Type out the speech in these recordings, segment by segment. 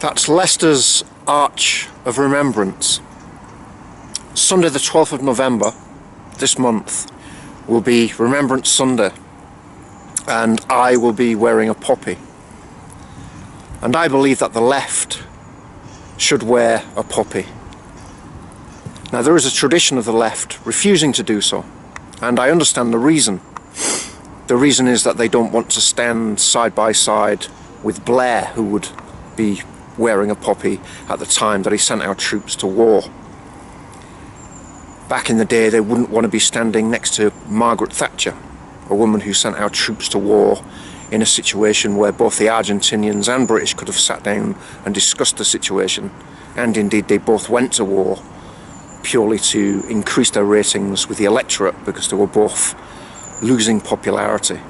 That's Leicester's Arch of Remembrance. Sunday the 12th of November, this month, will be Remembrance Sunday, and I will be wearing a poppy. And I believe that the left should wear a poppy. Now, there is a tradition of the left refusing to do so, and I understand the reason. The reason is that they don't want to stand side by side with Blair, who would be wearing a poppy at the time that he sent our troops to war. Back in the day, they wouldn't want to be standing next to Margaret Thatcher, a woman who sent our troops to war in a situation where both the Argentinians and British could have sat down and discussed the situation, and indeed they both went to war purely to increase their ratings with the electorate because they were both losing popularity.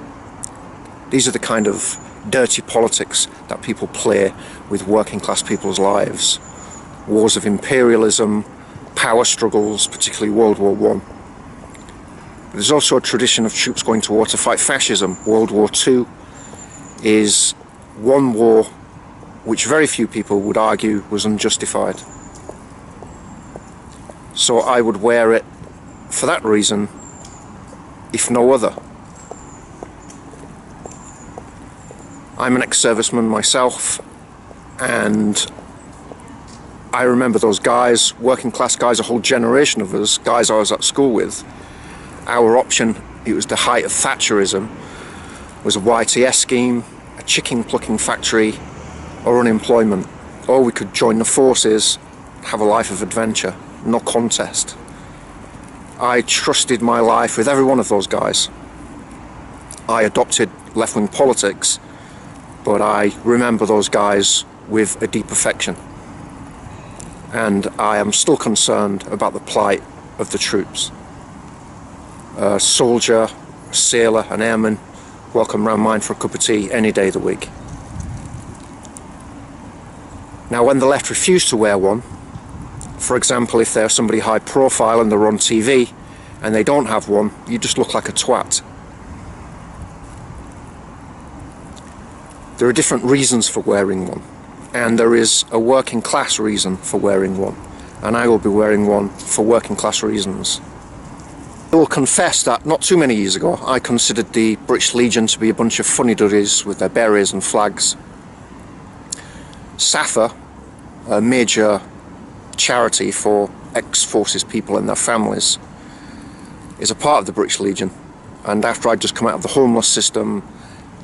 These are the kind of dirty politics that people play with working class people's lives. Wars of imperialism, power struggles, particularly World War I. There's also a tradition of troops going to war to fight fascism. World War II is one war which very few people would argue was unjustified. So I would wear it for that reason, if no other. I'm an ex-serviceman myself, and I remember those guys, working class guys, a whole generation of us, guys I was at school with. Our option, it was the height of Thatcherism, was a YTS scheme, a chicken plucking factory, or unemployment. Or we could join the forces, have a life of adventure, no contest. I trusted my life with every one of those guys. I adopted left-wing politics, but I remember those guys with a deep affection. And I am still concerned about the plight of the troops. A soldier, a sailor, an airman, welcome round mine for a cup of tea any day of the week. Now, when the left refuse to wear one, for example, if they're somebody high profile and they're on TV and they don't have one, you just look like a twat. There are different reasons for wearing one, and there is a working class reason for wearing one, and I will be wearing one for working class reasons. I will confess that not too many years ago I considered the British Legion to be a bunch of funny-duddies with their berets and flags. SSAFA, a major charity for ex-forces people and their families, is a part of the British Legion, and after I'd just come out of the homeless system,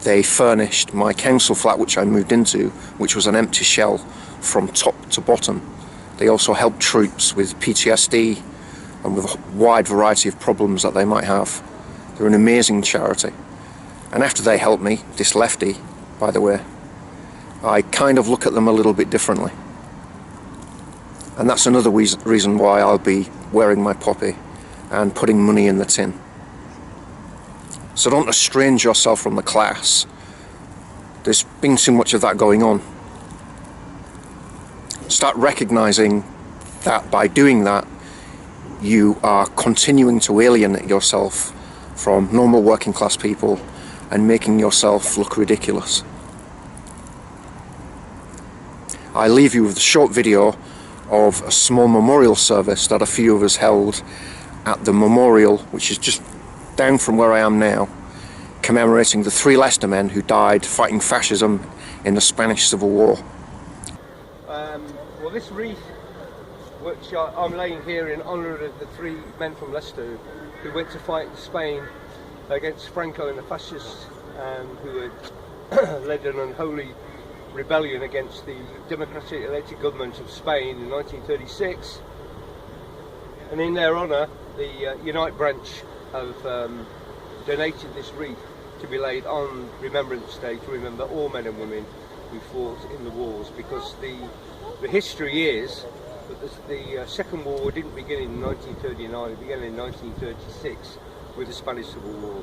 they furnished my council flat, which I moved into, which was an empty shell from top to bottom. They also helped troops with PTSD and with a wide variety of problems that they might have. They're an amazing charity. And after they helped me, this lefty, by the way, I kind of look at them a little bit differently. And that's another reason why I'll be wearing my poppy and putting money in the tin. So don't estrange yourself from the class. There's been too much of that going on. Start recognizing that by doing that, you are continuing to alienate yourself from normal working class people and making yourself look ridiculous. I leave you with a short video of a small memorial service that a few of us held at the memorial, which is just down from where I am now, commemorating the 3 Leicester men who died fighting fascism in the Spanish Civil War. Well, this wreath, which I'm laying here in honour of the 3 men from Leicester who went to fight Spain against Franco and the fascists, who had led an unholy rebellion against the democratic elected government of Spain in 1936. And in their honour, the Unite branch have donated this wreath to be laid on Remembrance Day to remember all men and women who fought in the wars, because the history is that the Second World War didn't begin in 1939, it began in 1936 with the Spanish Civil War.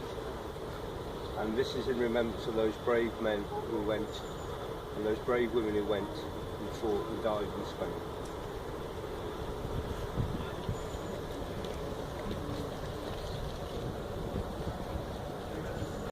And this is in remembrance of those brave men who went, and those brave women who went and fought and died in Spain.